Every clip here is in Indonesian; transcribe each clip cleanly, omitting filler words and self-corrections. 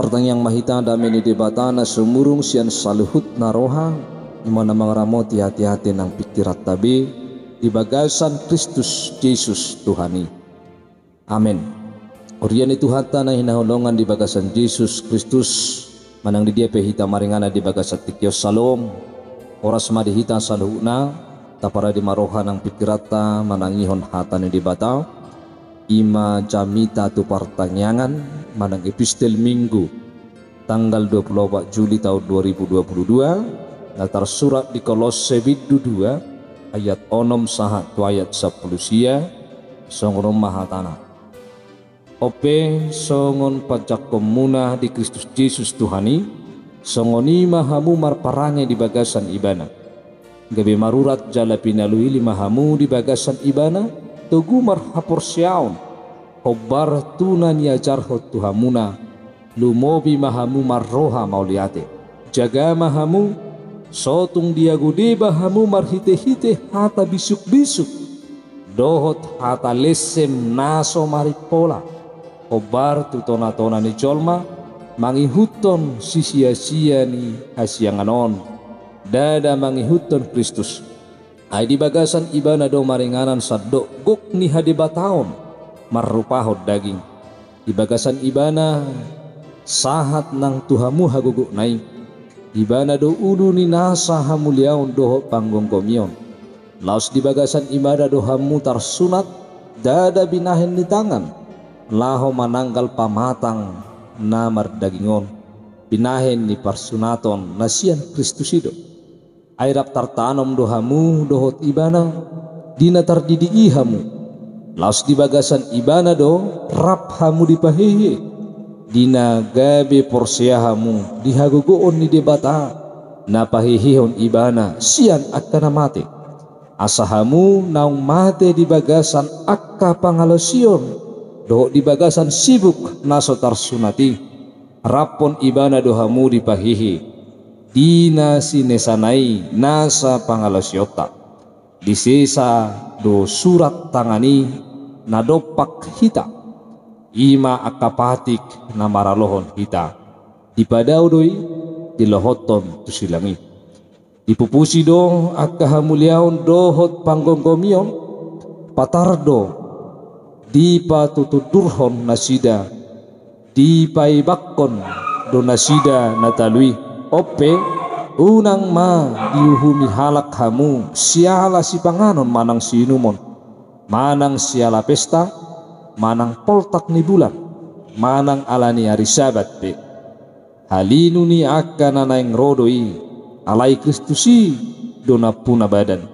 Martang yang mahita dami ni debatana sumurung sian saluhut naroha imana mangaramoti hati-hati nang pikirat tabi di bagasan Kristus Yesus Tuhani. Amin. Orian itu hatta na hinahulongan di bagasan Yesus Kristus manang di dia pehita maringana di bagasan tikios salom oras madihita saluhuna tapara di maroha nang pikirata manangihon hata ni debata ima jamita tu pertanyaan manang epistel minggu tanggal 24 Juli tahun 2022 latar surat di Kolose 2 ayat 6 sahat tu ayat 10 sia songon mahatana ope songon pajak komuna di Kristus Yesus Tuhani songoni mahamu marparange di bagasan ibana gabe marurat jala pinalui mahamu di bagasan ibana tugu marhapor siaun hobar tunan yajarho tuhamuna lumobi mahamu marroha mauliate jaga mahamu sotung diagudi bahamu marhite-hite hata bisuk-bisuk dohot hata lesem naso maripola hobar tu tona-tona ni jolma mangihuton sia-sia ni hasianganon dada mangihuton Kristus ay di bagasan ibana do maringanan sadok guk ni hadibataon marupahod daging di bagasan ibana sahat nang tuhamu haguguk naik ibana do ulu ni nasa hamuliaon doho panggung komion laos di bagasan ibada do hamu tarsunat dada binahen ni tangan laho mananggal pamatang namar dagingon binahen ni parsunaton nasian Kristus ido airap tartanom dohamu dohot ibana dina tardidi ihamu laos di bagasan ibana do rap hamu dipahehe dina gabe porsiahamu dihagogoon ni debata napahehehon ibana sian akkana mate asahamu naung mate di bagasan akka pangalosion do di bagasan sibuk naso tarsunati rapon ibana dohamu dipahehe dina sinesanai nasa pangalosiota disesa do surat tangani nadopak hita ima akapatik na maralohon hita dipadau doi dilohoton tusilangi dipupusi do akahamuliaon dohot panggonggomion patardo dipa tutudurhon nasida dipaibakkon do nasida natalui ope unang ma diuhumi halak hamu siala si panganon manang sinumon manang siala pesta manang poltak ni bulan manang alani hari sabat pe halinu ni akan anaing rodoi alai Kristusi dona puna badan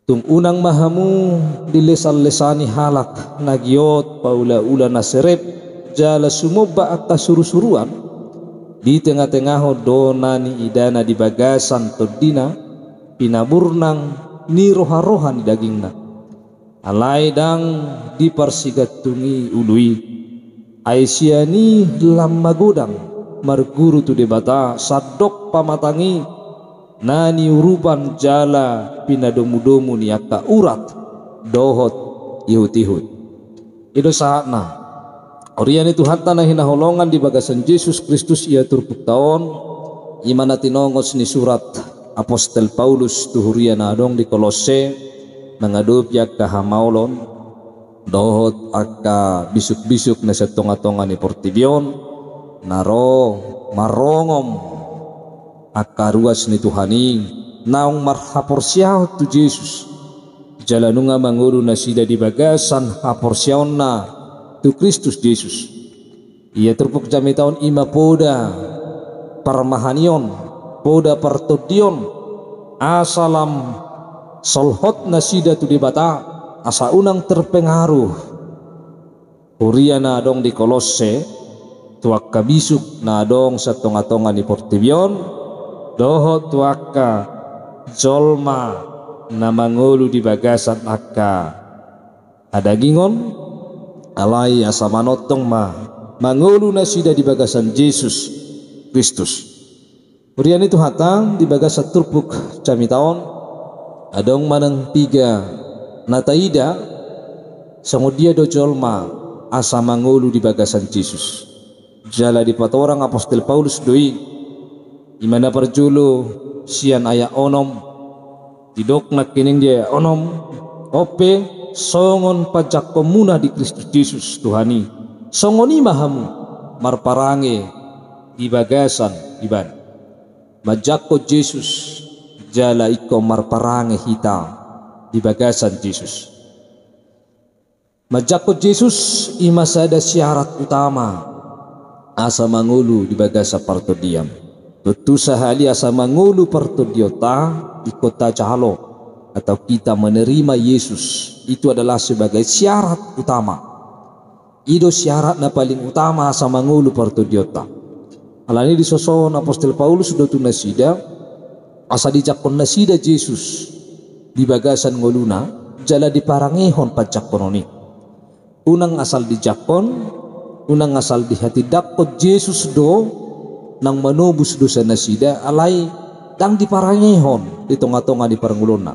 tung unang mahamu dilesal-lesani halak nagiot paula-ula naserep jala sumoba akka suru-suruan di tengah-tengah dona ni idana di bagasan todina pinaburnang ni roha-roha ni dagingna alai dang di parsigatungi ului aisyani lam magodang marguru tu debata sadok pamatangi nani urupan jala pinadomu-domu ni akka urat dohot ihut-ihut itu saatna orian itu hatta na hinaholongan di bagasan Yesus Kristus ia turpuk taon imana tinongos ni surat Apostel Paulus tuhurian adong di Kolose nangadup yak kahamaulon dohot akka bisuk-bisuk na setonga-tonga ni portibion naro marongom akka ruas ni Tuhani naung marhaporsiaw tu Yesus jalanunga manguru na sida di bagasan haporsiaw na tu Kristus Yesus ia terpuk jami tahun ima poda parmahanion poda partodion asalam solhot nasida tu debata asa unang terpengaruh huriana dong di Kolose tuakka bisuk na dong sa tonga-tonga ni portibion doho tuakka jolma na mangulu di bagasan akka adagingon alai asa manotong mangulu na sida di bagasan Yesus Kristus hurian itu hatang di bagasan turpuk cami taon adong manang tiga nataida sangodia do jolma asa mangulu di bagasan Yesus jala di patorang apostol Paulus doi imana perjulu sian aya onom tidok nak kining dia onom ope songon pajak komuna di Kristus Yesus Tuhani songoni mahamu marparange di bagasan iban majako Yesus jala iko marparange hita di bagasan Yesus majako Yesus imasada syarat utama asa mangulu di bagasa parto diam betu sahali asa mangulu parto diota di kota cahalo atau kita menerima Yesus itu adalah sebagai syarat utama ido syarat na paling utama asa mangulu parto diota alani disoson apostol Paulus do tunasida asa dijakon nasida Yesus di bagasan ngoluna jala diparangehon pajak kononi unang asal dijakon unang asal di hati dakot Yesus do nang manubus dosa nasida alay dang diparangehon di tonga-tonga di parangulona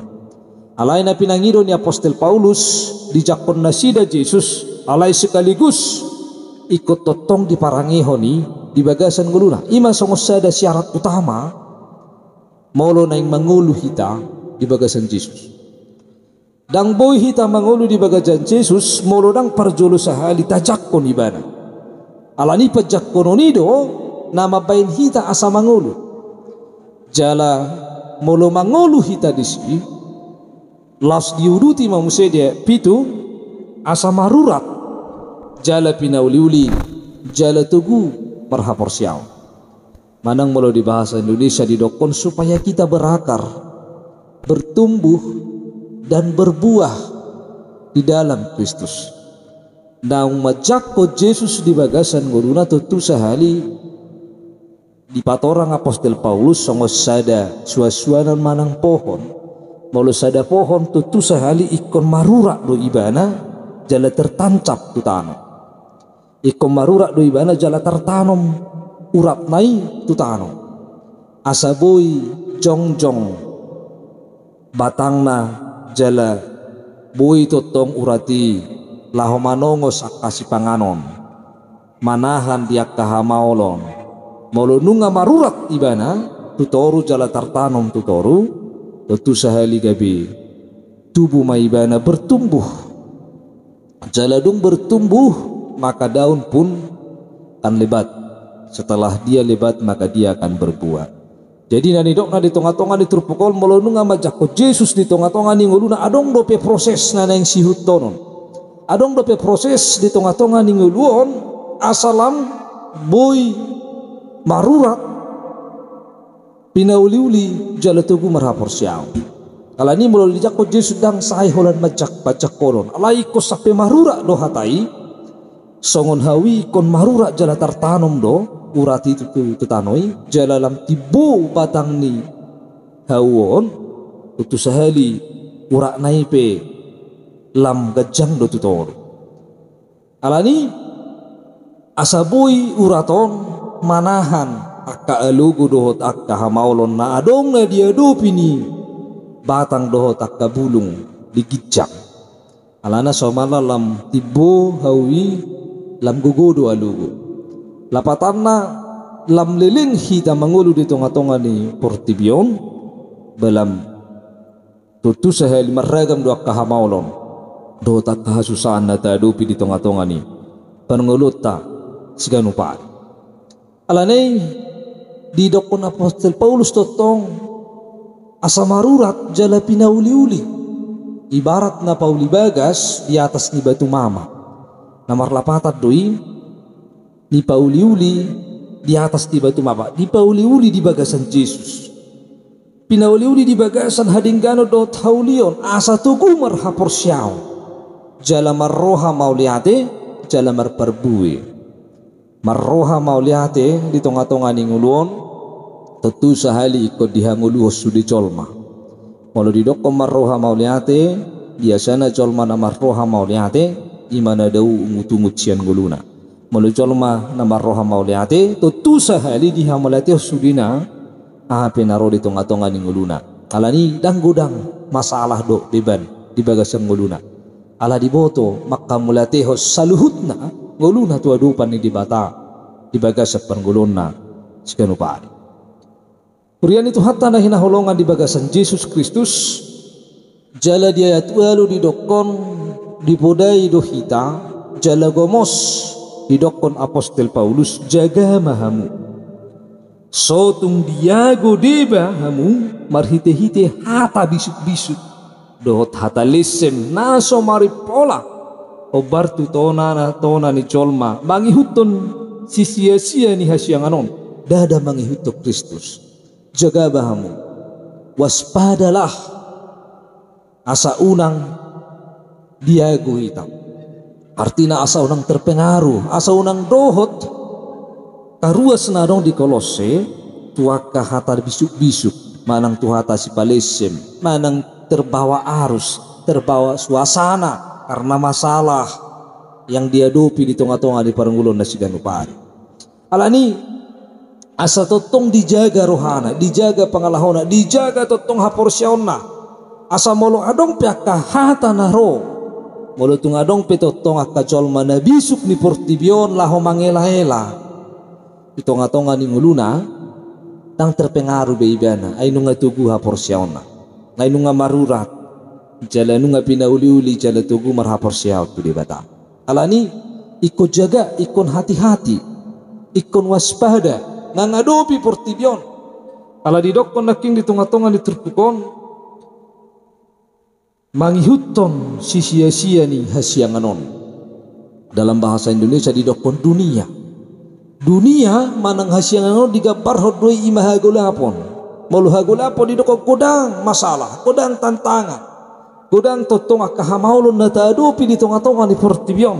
alay na pinangido ni apostol Paulus dijakon nasida Yesus alay sekaligus ikut totong diparangehon di bagasan nguluna ima songosada syarat utama maulo na yung mangulu hita di bagasan Yesus dang boy hita mangulu di bagasan Yesus maulo dang parjolo sahali tajakon ibana alani pajak kononido nama bain hita asa mangulu jala molo mangulu hita disi las diuruti mamusedia pitu asa marurat jala pinauliuli jala tugu marhapor siaw manang molo di bahasa Indonesia didokon supaya kita berakar bertumbuh dan berbuah di dalam Kristus naung majako Yesus di bagasan nguruna tutu sahali di patorang apostol Paulus songos sada suasuanan manang pohon molo sada pohon tutu sahali ikon marurak do ibana jala tertancap tutano ikon marurak do ibana jala tertanom urat nai tutano asaboi jongjong batangna jala boi totong urati laho manongos akasi panganon manahan dia kahamaolon molo nunga marurat ibana tutoru jala tartanom tutoru tutu sahali gabi tubuh maibana bertumbuh jaladung bertumbuh maka daun pun akan lebat setelah dia lebat maka dia akan berbuah jadi nani dok na di tonga-tonga di turpukol molo nunga majako Yesus di tonga-tonga ni nguluna adong dope proses na yang sihut tonon adong dope proses di tonga-tonga ni nguluon asalam boy marurat pinauli-uli jala tugu marhapor siaw kalani molo dijako Yesus dang sahay holan majak pajak kolon alai ko sape marurat do hatai songon hawi kon marurat jala tartanom do urati tutu tanoi jala lam tibo batang ni hawon tutu sahali urak naipe lam gajang do tutor alani asaboy uraton manahan akka alugo dohot akka hamaulon na adong na dia do pini batang dohot akka bulung digijang alana somala lam tibo hawi lam gugodo alugo lapatanna lam liling hita mangulu di tonga-tonga ni portibion balam tutu sahali maragam do akka hamaulon do tak kahasusan na tadupi di tonga-tonga ni panungulut ta siganupaan alanay di dokon apostol Paulus totong asa marurat jala pinauli-uli ibarat na pauli bagas di atas ni batu mama na marlapatat doi ni pauli-uli di atas ni batu mama di pauli-uli di bagasan Yesus pinauli-uli di bagasan hadinggano do taulion asa tugu marhapor siaw jala marroha mauliate jala marparbue marroha mauliate di tonga-tonga ni nguluon tentu sahali ikut dihanguluhos sudi colma Walau di dok marroha mauliate biasana colma na marroha mauliate imana dau ungut-ungut sian guluna malu colma na marroha mauliate tentu sahali dihamalate sudina ape naro di tonga-tonga ni nguluna alani dang godang masalah do beban di bagasan nguluna ala di boto maka mulate hos saluhutna nguluna tu adupan ni di bata di bagasa panggulona sikanupari. Kurian itu hatta na hinaholongan di bagasan Yesus Kristus jala dia tualu di dokon dipodai do hita jala gomos di dokon apostol Paulus jaga mahamu sotung diago deba hamu marhite-hite hata bisuk-bisuk dohot hata lesem naso maripola obartu tona ni colma mangihuton si sia-sia ni hasyanganon dada mangihuto Kristus jaga bahamu waspadalah asa unang diago hitam artinya asa unang terpengaruh asa unang dohot karuas na dong di Kolose tuaka hata bisuk-bisuk manang tuhata si palesem manang terbawa arus terbawa suasana karena masalah yang dihadapi di tengah-tengah di paranggulon na siganupari alani asa totong dijaga rohana dijaga pangalahona dijaga totong haporsyaonna asa molo adong piaka hata na ro molo tung adong petotong akajol mana bisuk ni portibion laho mangela-ela di tengah-tengah ni nguluna tang terpengaruh beibana ay nunga tugu haporsyaonna ay nunga marurat jala nunga pinauli-uli jala tugu marhaporsyaw tu di bata alani ikut jaga ikon hati-hati ikon waspada nangadopi portibion ala di dokon naking di tengah-tengah di terpukon mangihuton si sia-sia ni hasyanganon dalam bahasa Indonesia di dokon dunia manang hasyanganon digambar hodoi imahagolapon malu hagolapon di dokon kodang masalah kodang tantangan kodang totong akahamaulun na taadopi di tengah-tengah di portibion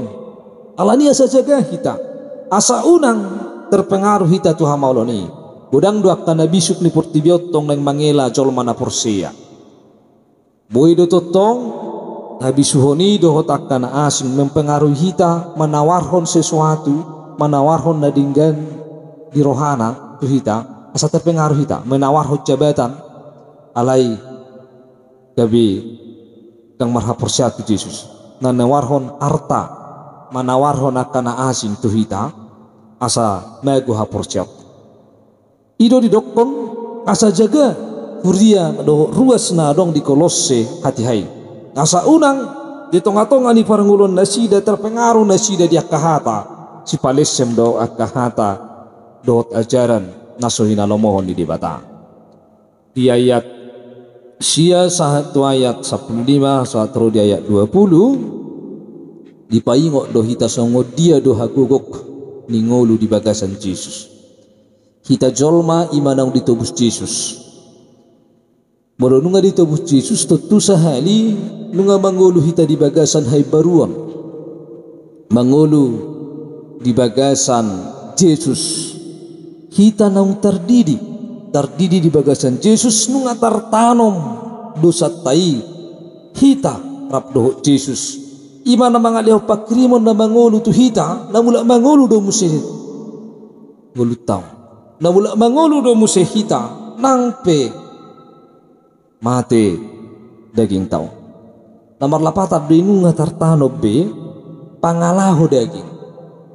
alani asa jaga kita asa unang terpengaruh hita tuha mauloni budang duak kana bisuk ni portibiotong nang mangela jol mana porsia boy do totong habisuhoni do hotak kana asing mempengaruhi hita menawarhon sesuatu menawarhon nadinggan di rohana tu hita asa terpengaruh hita menawarhon jabatan alai gabi kang marha porsia tu Yesus nanawarhon arta menawarhon akana asing tu hita asa magu haporsyap ido di dokon asa jaga huria do ruas na dong di Kolose hati hai asa unang di tengah-tengah ni parangulon nasida terpengaruh nasida di akahata si palesem do akahata dot ajaran nasohina lomohon di bata di ayat sia satu ayat 15 satro di ayat 20 dipaingok do hita songo dia do hagugok ningolu di bagasan Yesus kita jolma imanang ditobus Yesus moro nunga ditobus Yesus tentu sahali nunga mangolu hita di bagasan hai baruan mangolu di bagasan Yesus hita naung terdidi di bagasan Yesus nunga tartanom dosa tai hita rapdoh Yesus imana mangalih pakrimon na mangolu tu hita na mula mangolu do musih ngulutaw na mula mangolu do musih hita nangpe mate daging tao namar lapatat do nunga tartano be pangalaho daging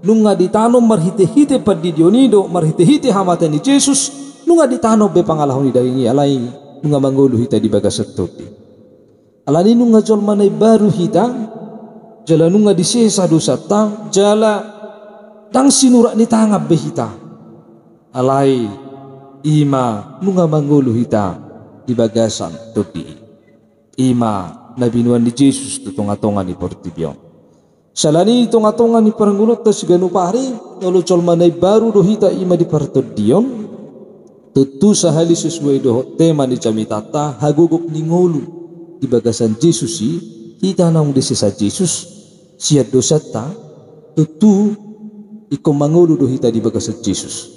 nunga ditanom marhite-hite padi dionido marhite-hite hamatan ni Jesus nunga ditano be pangalaho ni daging alai nunga mangolu hita di bagasat toti alani nunga jol manay baru hita jala nunga disesa dosata jala dang sinura ni tangab behita alai ima nunga mangulu hita di bagasan todi ima nabinuan ni Jesus tu tonga-tonga ni portibion salani tonga-tonga ni paranggulot ta siganupari tolo col manay baru do hita ima di partodion tutu sahali sesuai do tema ni camitata hagugok ni ngolu di bagasan Jesus hita naung disesa Jesus siat dosata tutu ikon mangulu do hita di bagasan Jesus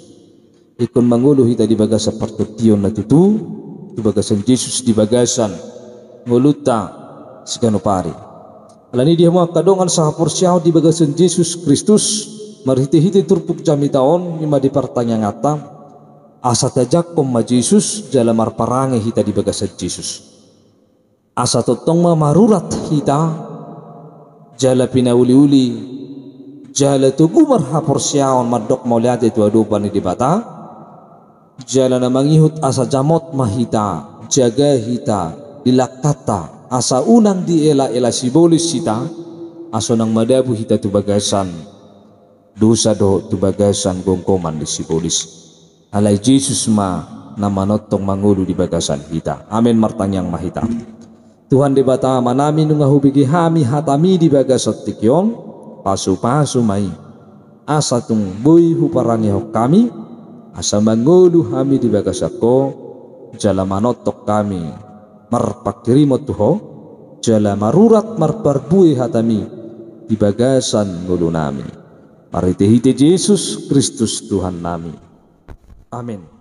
ikon mangulu hita di bagasan partotion na tutu di bagasan Jesus di bagasan nguluta siganupari alani dia mo kadongan sa haporsyaw di bagasan Jesus Kristus marhite-hite turpuk jami taon ima di pertanyaan ngata asa tajak ma Jesus jala marparange hita di bagasan Jesus asa totong marurat hita jala pinauli-uli Jala tu gumar hapor siyaon madok mauliate tu adupan ni dibata. Jala na mangihut asa jamot mahita, jaga hita, dilakata, asa unang di ela sibolis sita, aso nang madabu hita tu bagasan, dosa do tu bagasan gongkoman di sibolis. Alay Jesus ma na manotong mangulu di bagasan hita. Amin martanyang mahita. Tuhan di bata manami nunga hubigi hami hatami di bagasat tikyom, pasu-pasu mai. Asa tung buy huparangi hok kami, asa mangulu hami di bagasako, jala manotok kami, marpakirimot tuho, jala marurat marparbui hatami, di bagasan ngulu nami. Paritihiti Yesus Kristus Tuhan nami. Amin.